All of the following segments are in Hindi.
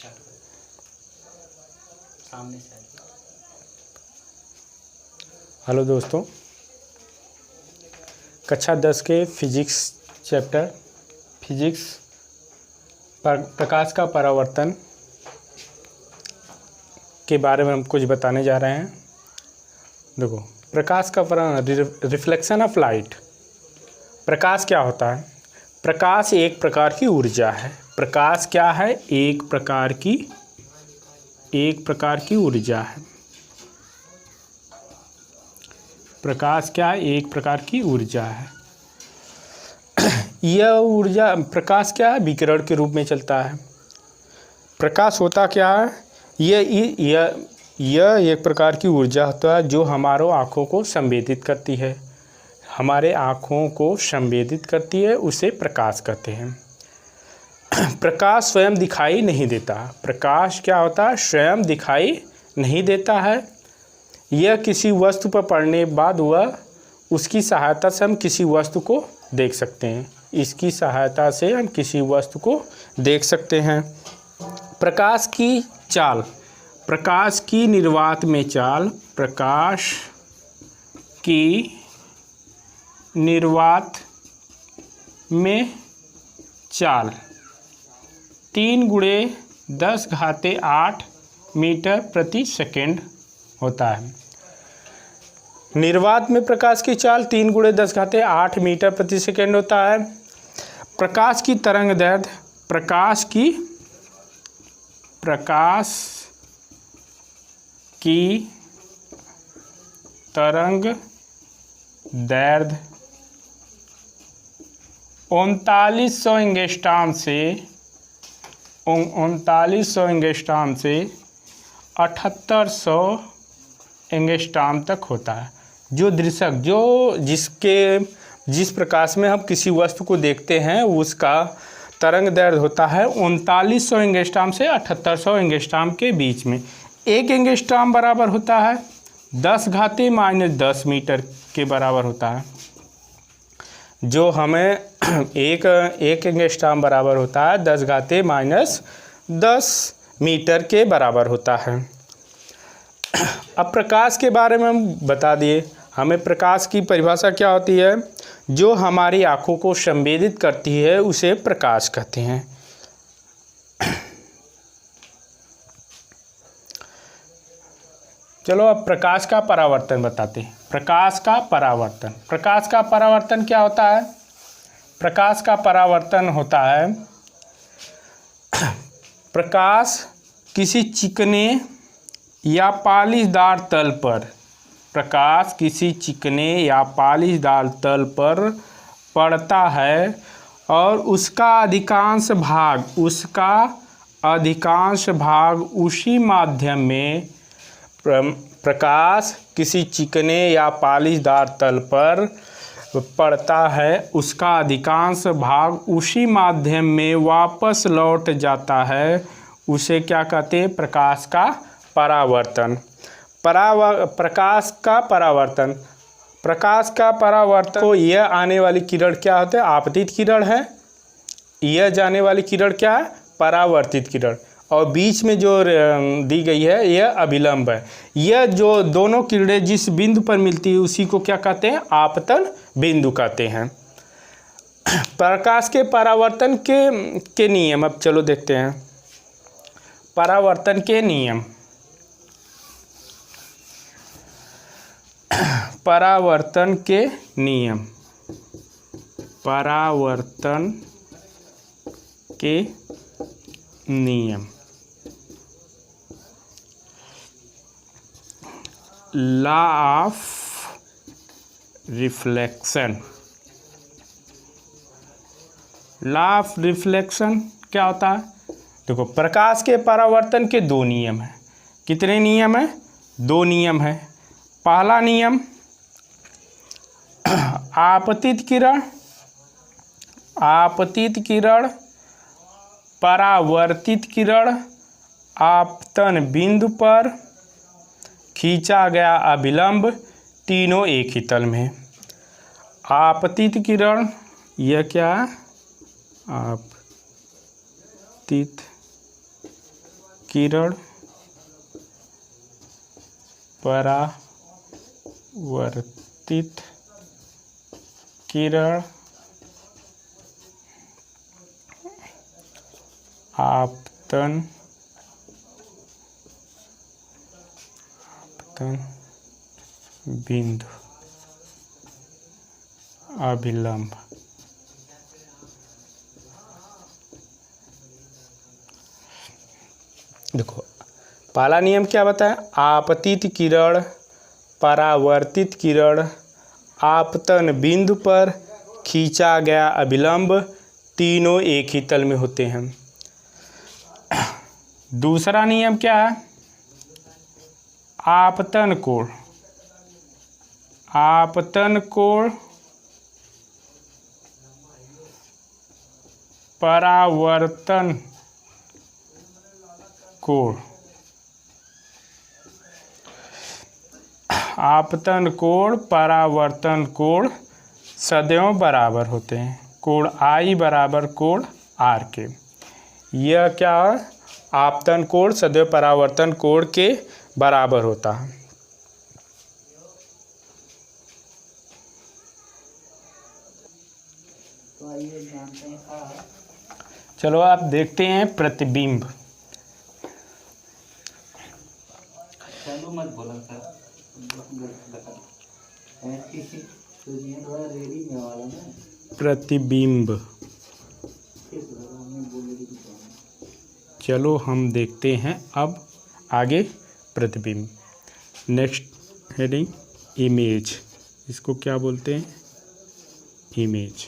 स्टार्ट कर। सामने से आइए। हेलो दोस्तों, कक्षा 10 के फिजिक्स चैप्टर फिजिक्स प्रकाश का परावर्तन के बारे में हम कुछ बताने जा रहे हैं। देखो, प्रकाश का रिफ्लेक्शन ऑफ लाइट। प्रकाश क्या होता है? प्रकाश एक प्रकार की ऊर्जा है। प्रकाश क्या है? एक प्रकार की ऊर्जा है। प्रकाश क्या है? एक प्रकार की ऊर्जा है। यह ऊर्जा, प्रकाश क्या है? विकिरण के रूप में चलता है। प्रकाश होता क्या है? यह एक प्रकार की ऊर्जा होता है जो हमारो आँखों को संवेदित करती है। हमारे आँखों को संवेदित करती है, उसे प्रकाश कहते हैं। प्रकाश स्वयं दिखाई नहीं देता। प्रकाश क्या होता है? स्वयं दिखाई नहीं देता है। यह किसी वस्तु पर पड़ने के बाद वह उसकी सहायता से हम किसी वस्तु को देख सकते हैं। इसकी सहायता से हम किसी वस्तु को देख सकते हैं। प्रकाश की चाल, प्रकाश की निर्वात में चाल, प्रकाश की निर्वात में चाल 3×10⁸ मीटर प्रति सेकेंड होता है। निर्वात में प्रकाश की चाल 3×10⁸ मीटर प्रति सेकेंड होता है। प्रकाश की तरंग दैर्ध्य, प्रकाश की तरंग दैर्ध्य 3900 एंगस्ट्रॉम से 7800 एंगस्ट्रॉम तक होता है। जो दृश्यक, जिस प्रकाश में हम किसी वस्तु को देखते हैं, उसका तरंग दैर्ध्य होता है 3900 एंगस्ट्रॉम से 7800 एंगस्ट्रॉम के बीच में। एक एंगस्ट्रॉम बराबर होता है 10⁻−10 मीटर के बराबर होता है। जो हमें एक एंगस्ट्रॉम बराबर होता है 10⁻−10 मीटर के बराबर होता है। अब प्रकाश के बारे में हम बता दिए। हमें प्रकाश की परिभाषा क्या होती है? जो हमारी आँखों को संवेदित करती है, उसे प्रकाश कहते हैं। चलो अब प्रकाश का परावर्तन बताते हैं। प्रकाश का परावर्तन क्या होता है? प्रकाश का परावर्तन होता है प्रकाश किसी चिकने या पालिशदार तल पर पड़ता है और उसका अधिकांश भाग उसी माध्यम में प्रकाश किसी चिकने या पालिशदार तल पर पड़ता है, उसका अधिकांश भाग उसी माध्यम में वापस लौट जाता है। उसे क्या कहते हैं? प्रकाश का परावर्तन। प्रकाश का परावर्तन को यह आने वाली किरण क्या होते हैं? आपतित किरण है। यह जाने वाली किरण क्या है? परावर्तित किरण। और बीच में जो दी गई है, यह अभिलंब है। यह जो दोनों किरणें जिस बिंदु पर मिलती है, उसी को क्या कहते हैं? आपतन बिंदु कहते हैं। प्रकाश के परावर्तन के नियम अब चलो देखते हैं। परावर्तन के नियम। परावर्तन के नियम। लॉ ऑफ रिफ्लेक्शन क्या होता है? देखो, प्रकाश के परावर्तन के 2 नियम हैं। कितने नियम हैं? 2 नियम हैं। पहला नियम, आपतित किरण परावर्तित किरण आपतन बिंदु पर खींचा गया अभिलंब, तीनों एक ही तल में। आपतित किरण, यह क्या है? आपतित किरण परावर्तित किरण आपतन बिंदु अभिलंब। देखो पहला नियम क्या बताया, आपतित किरण परावर्तित किरण आपतन बिंदु पर खींचा गया अभिलंब तीनों एक ही तल में होते हैं। दूसरा नियम क्या है, आपतन कोण परावर्तन कोण, आपतन कोण परावर्तन कोण सदैव बराबर होते हैं, कोण आई बराबर कोण आर के। यह क्या है, आपतन कोण सदैव परावर्तन कोण के बराबर होता है। तो आइए जानते हैं का। चलो आप देखते हैं प्रतिबिंब। चलो मत बोला था तो ये थोड़ा रेडी में वाला ना प्रतिबिंब। चलो हम देखते हैं अब आगे प्रतिबिंब। नेक्स्ट हेडिंग इमेज, इसको क्या बोलते हैं, इमेज।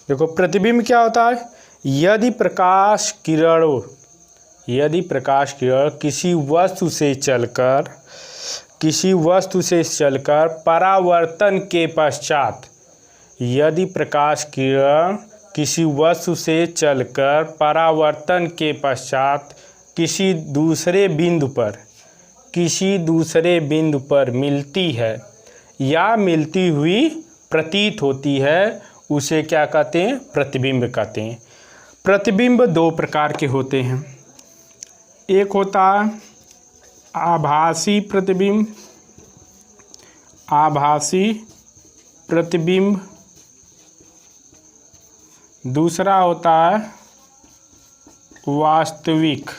देखो प्रतिबिंब क्या होता है, यदि प्रकाश किरण किसी वस्तु से चलकर परावर्तन के पश्चात, यदि प्रकाश किरण किसी वस्तु से चलकर परावर्तन के पश्चात किसी दूसरे बिंदु पर मिलती है या मिलती हुई प्रतीत होती है, उसे क्या कहते हैं, प्रतिबिंब कहते हैं। प्रतिबिंब दो प्रकार के होते हैं, एक होता है आभासी प्रतिबिंब, दूसरा होता है वास्तविक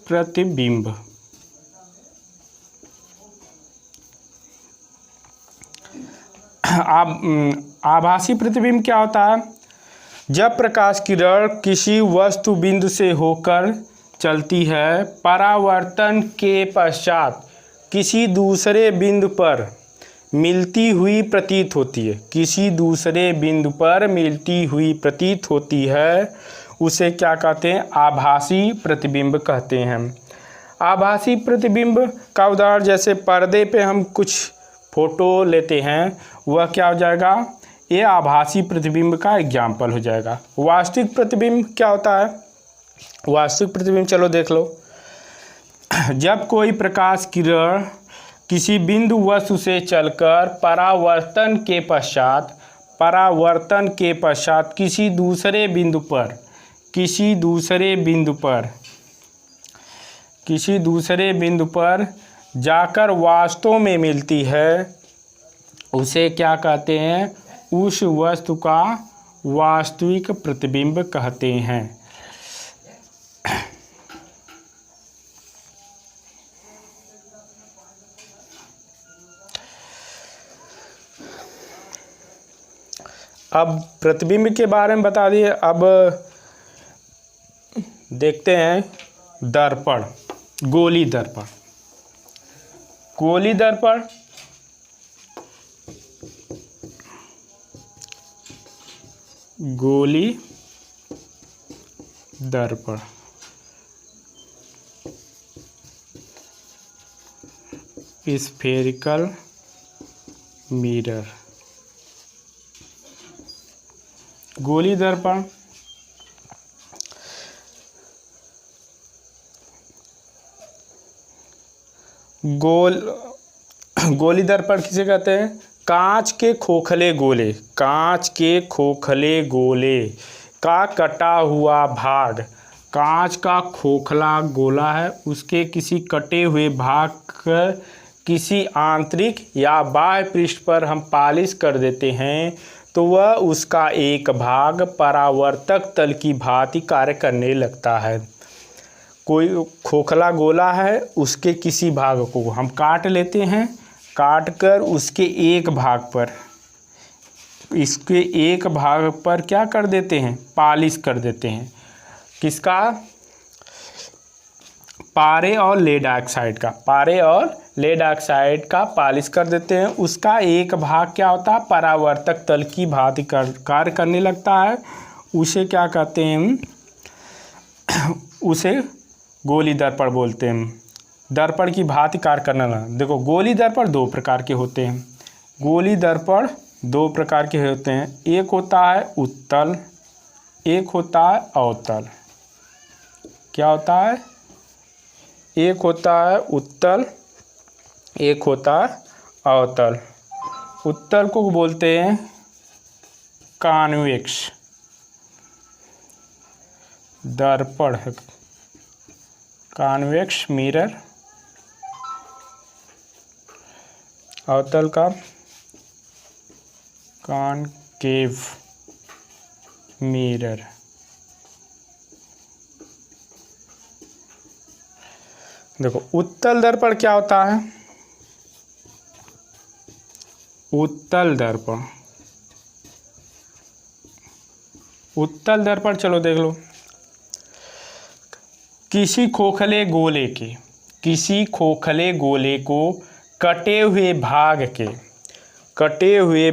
प्रतिबिंब। आभासी प्रतिबिंब क्या होता है, जब प्रकाश किरण किसी वस्तु बिंदु से होकर चलती है, परावर्तन के पश्चात किसी दूसरे बिंदु पर मिलती हुई प्रतीत होती है, उसे क्या कहते हैं, आभासी प्रतिबिंब कहते हैं। आभासी प्रतिबिंब का उदाहरण जैसे पर्दे पे हम कुछ फोटो लेते हैं, वह क्या हो जाएगा, ये आभासी प्रतिबिंब का एग्जाम्पल हो जाएगा। वास्तविक प्रतिबिंब क्या होता है, वास्तविक प्रतिबिंब चलो देख लो। जब कोई प्रकाश किरण किसी बिंदु वस्तु से चलकर परावर्तन के पश्चात किसी दूसरे बिंदु पर जाकर वास्तव में मिलती है, उसे क्या कहते हैं, उस वस्तु का वास्तविक प्रतिबिंब कहते हैं। अब प्रतिबिंब के बारे में बता दिए, अब देखते हैं दर्पण, गोली दर्पण। गोली दर्पण स्फेरिकल मिरर। गोली दर्पण गोली दर्पण किसे कहते हैं, कांच के खोखले गोले का कटा हुआ भाग, कांच का खोखला गोला है, उसके किसी कटे हुए भाग का किसी आंतरिक या बाह्य पृष्ठ पर हम पालिश कर देते हैं तो वह उसका एक भाग परावर्तक तल की भांति कार्य करने लगता है। कोई खोखला गोला है, उसके किसी भाग को हम काट लेते हैं, काट कर उसके एक भाग पर, इसके एक भाग पर क्या कर देते हैं, पालिश कर देते हैं। किसका? पारे और लेड ऑक्साइड का, पारे और लेड ऑक्साइड का पालिश कर देते हैं। उसका एक भाग क्या होता है, परावर्तक तल की भांति कार्य करने लगता है। उसे क्या कहते हैं, उसे गोली दर्पण बोलते हैं। दर्पण की भांति कार्य करने लगा। देखो, गोली दर्पण दो प्रकार के होते हैं। गोली दर्पण दो प्रकार के होते हैं, एक होता है उत्तल, एक होता है अवतल। क्या होता है? एक होता है उत्तल, एक होता है अवतल। उत्तल को बोलते हैं कॉन्वेक्स दर्पण, कॉन्वेक्स मिरर। अवतल का कॉनकेव मिरर। देखो, उत्तल दर्पण क्या होता है? उत्तल दर्पण, उत्तल दर्पण चलो देख लो। किसी खोखले गोले के, किसी खोखले गोले को कटे हुए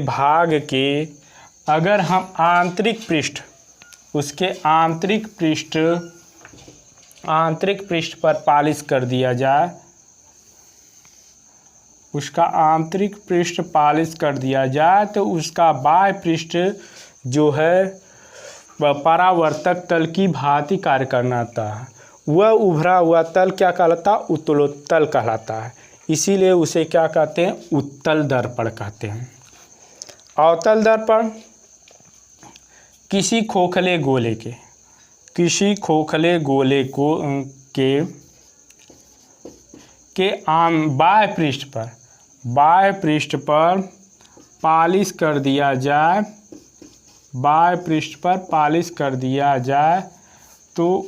भाग के अगर हम आंतरिक पृष्ठ, उसके आंतरिक पृष्ठ पर पालिश कर दिया जाए, उसका आंतरिक पृष्ठ पालिश कर दिया जाए तो उसका बाह्य पृष्ठ जो है वह परावर्तक तल की भांति कार्य करता है। वह उभरा हुआ तल क्या कहलाता है? उत्तलोत्तल कहलाता है। इसीलिए उसे क्या कहते हैं? उत्तल दर्पण कहते हैं। अवतल दर्पण किसी खोखले गोले के, किसी खोखले गोले को के आम बाह्य पृष्ठ पर पालिश कर दिया जाए, बाह्य पृष्ठ पर पालिश कर दिया जाए तो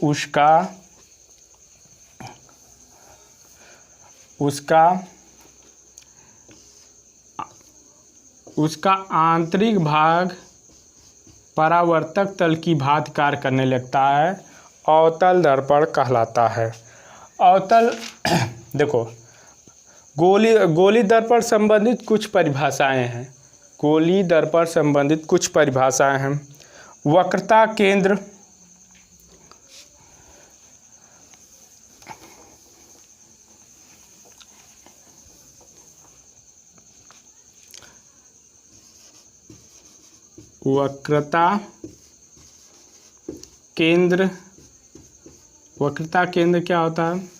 उसका आंतरिक भाग परावर्तक तल की भांति कार्य करने लगता है, अवतल दर्पण कहलाता है। अवतल देखो, गोली दर्पण संबंधित कुछ परिभाषाएं हैं। गोली दर्पण संबंधित कुछ परिभाषाएं हैं। वक्रता केंद्र, वक्रता केंद्र, वक्रता केंद्र क्या होता है?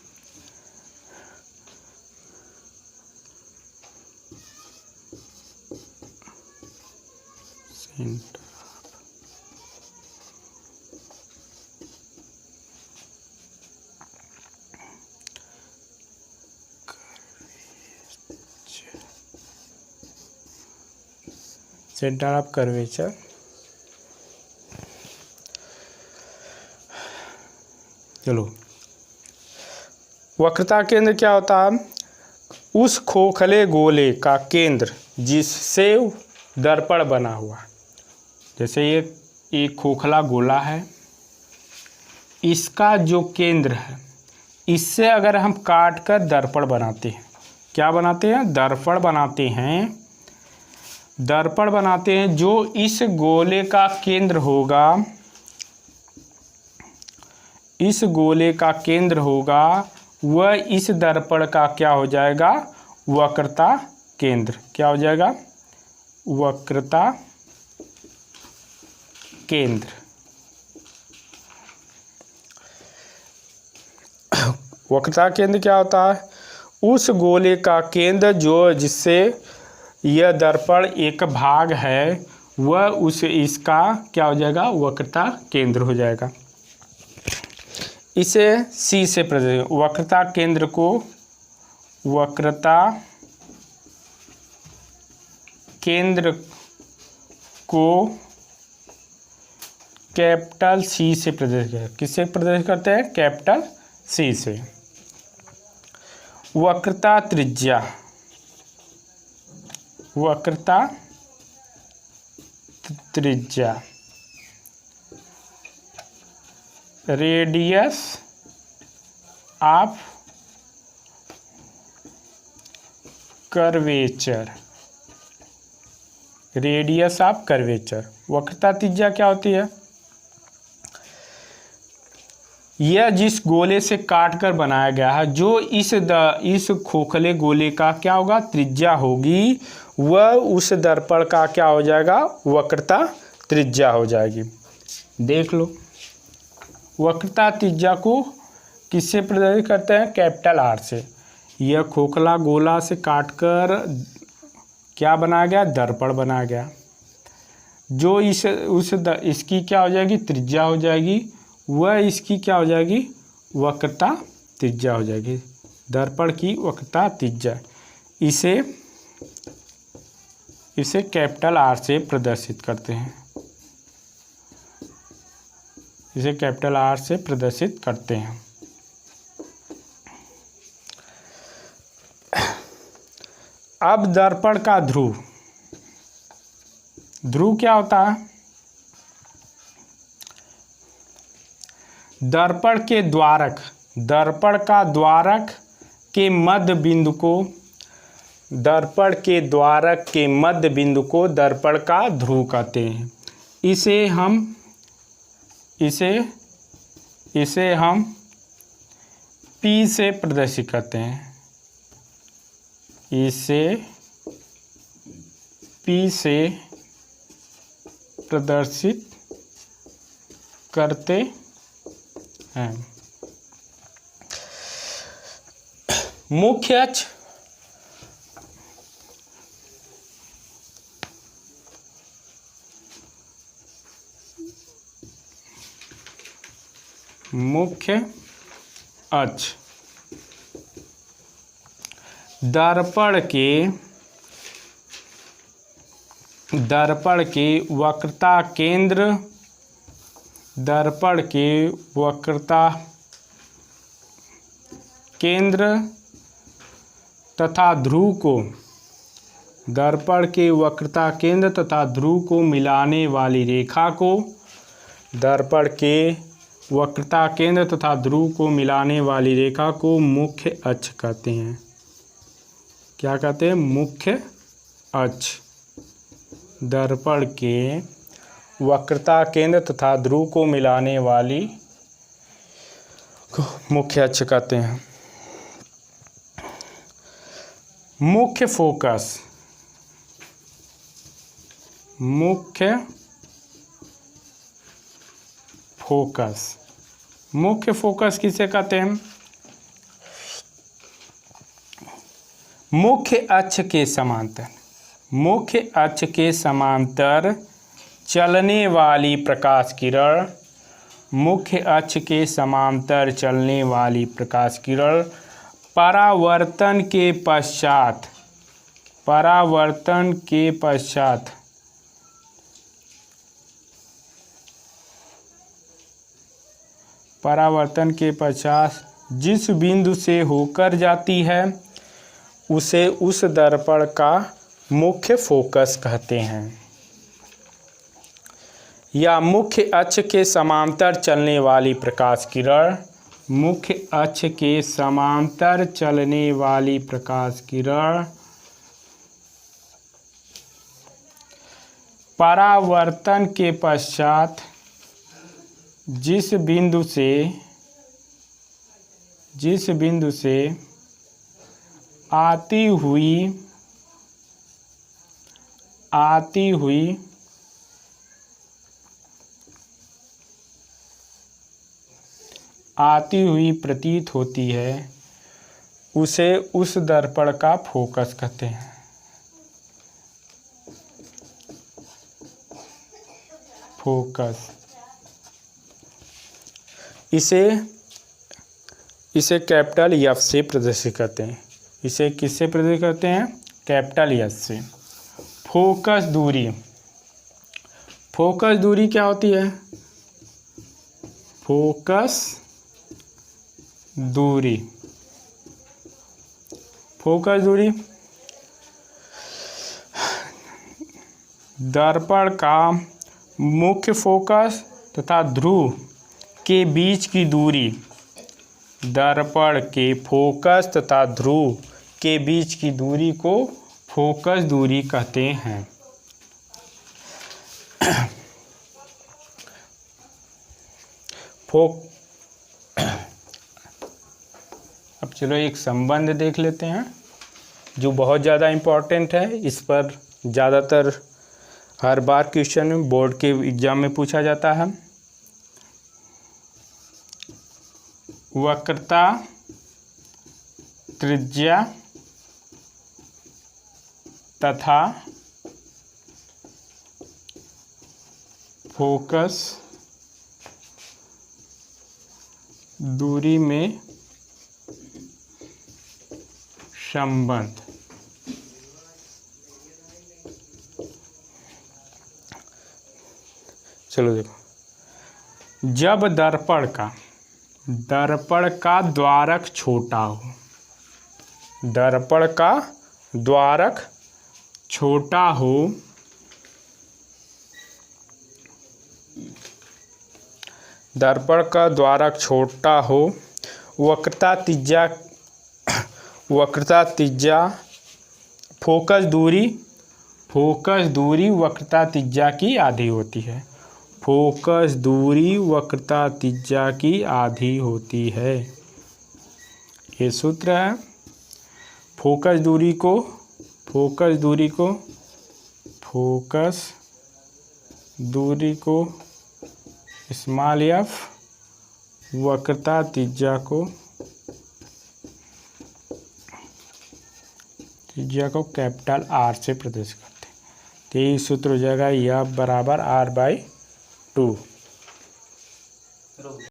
Centre of curvature. चलो, वक्रता केंद्र क्या होता है? उस खोखले गोले का केंद्र जिससे दर्पण बना हुआ, जैसे ये एक खोखला गोला है, इसका जो केंद्र है, इससे अगर हम काट कर दर्पण बनाते हैं, क्या बनाते हैं? दर्पण बनाते हैं। दर्पण बनाते हैं जो इस गोले का केंद्र होगा, इस गोले का केंद्र होगा, वह इस दर्पण का क्या हो जाएगा? वक्रता केंद्र। क्या हो जाएगा? वक्रता केंद्र। वक्रता केंद्र क्या होता है? उस गोले का केंद्र जो जिससे यह दर्पण एक भाग है, वह उस इसका क्या हो जाएगा, वक्रता केंद्र हो जाएगा। इसे सी से प्रदर्शित, वक्रता केंद्र को, वक्रता केंद्र को कैपिटल सी से प्रदर्शित करते हैं। किससे प्रदर्शित करते हैं, कैपिटल सी से। वक्रता त्रिज्या, वक्रता त्रिज्या, radius of curvature, radius of curvature. वक्रता त्रिज्या क्या होती है, यह जिस गोले से काट कर बनाया गया है, जो इस खोखले गोले का क्या होगा, त्रिज्या होगी, वह उस दर्पण का क्या हो जाएगा, वक्रता त्रिज्या हो जाएगी। देख लो, वक्रता त्रिज्या को किससे प्रदर्शित करते हैं, कैपिटल आर से। यह खोखला गोला से काटकर क्या बनाया गया, दर्पण बनाया गया, जो इसकी क्या हो जाएगी, त्रिज्या हो जाएगी, वह इसकी क्या हो जाएगी, वक्रता त्रिज्या हो जाएगी। दर्पण की वक्रता त्रिज्या, इसे कैपिटल आर से प्रदर्शित करते हैं, इसे कैपिटल आर से प्रदर्शित करते हैं। अब दर्पण का ध्रुव, ध्रुव क्या होता है, दर्पण के द्वारक, दर्पण का द्वारक के मध्य बिंदु को, दर्पण के द्वारक के मध्य बिंदु को दर्पण का ध्रुव कहते हैं। इसे हम P से प्रदर्शित करते हैं, इसे P से प्रदर्शित करते हैं। मुख्य अक्ष, मुख्य अक्ष दर्पण के वक्रता केंद्र, दर्पण के वक्रता केंद्र तथा ध्रुव को, दर्पण के वक्रता केंद्र तथा ध्रुव को मिलाने वाली रेखा को, दर्पण के वक्रता केंद्र तथा ध्रुव को मिलाने वाली रेखा को मुख्य अक्ष कहते हैं। क्या कहते हैं, मुख्य अक्ष। दर्पण के वक्रता केंद्र तथा ध्रुव को मिलाने वाली को मुख्य अक्ष कहते हैं। मुख्य फोकस, मुख्य फोकस, मुख्य फोकस किसे कहते हैं, मुख्य अक्ष के समांतर, मुख्य अक्ष के समांतर चलने वाली प्रकाश किरण, मुख्य अक्ष के समांतर चलने वाली प्रकाश किरण परावर्तन के पश्चात, परावर्तन के पश्चात परावर्तन के पश्चात जिस बिंदु से होकर जाती है उसे उस दर्पण का मुख्य फोकस कहते हैं। या मुख्य अक्ष के समांतर चलने वाली प्रकाश किरण, मुख्य अक्ष के समांतर चलने वाली प्रकाश किरण परावर्तन के पश्चात जिस बिंदु से आती हुई प्रतीत होती है उसे उस दर्पण का फोकस कहते हैं। फोकस। इसे कैपिटल एफ से प्रदर्शित करते हैं। इसे किससे प्रदर्शित करते हैं? कैपिटल एफ से। फोकस दूरी। फोकस दूरी क्या होती है? फोकस दूरी। फोकस दूरी दर्पण का मुख्य फोकस तथा ध्रुव के बीच की दूरी। दर्पण के फोकस तथा ध्रुव के बीच की दूरी को फोकस दूरी कहते हैं। अब चलो एक संबंध देख लेते हैं जो बहुत ज़्यादा इम्पोर्टेंट है। इस पर ज़्यादातर हर बार क्वेश्चन बोर्ड के एग्जाम में पूछा जाता है। वक्रता, त्रिज्या तथा फोकस दूरी में संबंध। चलो देखो, जब दर्पण का द्वारक छोटा हो, दर्पण का द्वारक छोटा हो, दर्पण का द्वारक छोटा हो, वक्रता त्रिज्या फोकस दूरी वक्रता त्रिज्या की आधी होती है। फोकस दूरी वक्रता त्रिज्या की आधी होती है। ये सूत्र है। फोकस दूरी को स्मॉल एफ, वक्रता त्रिज्या को कैपिटल आर से प्रदर्शित करते हैं। तो यही सूत्र हो जाएगा, यह बराबर R/2।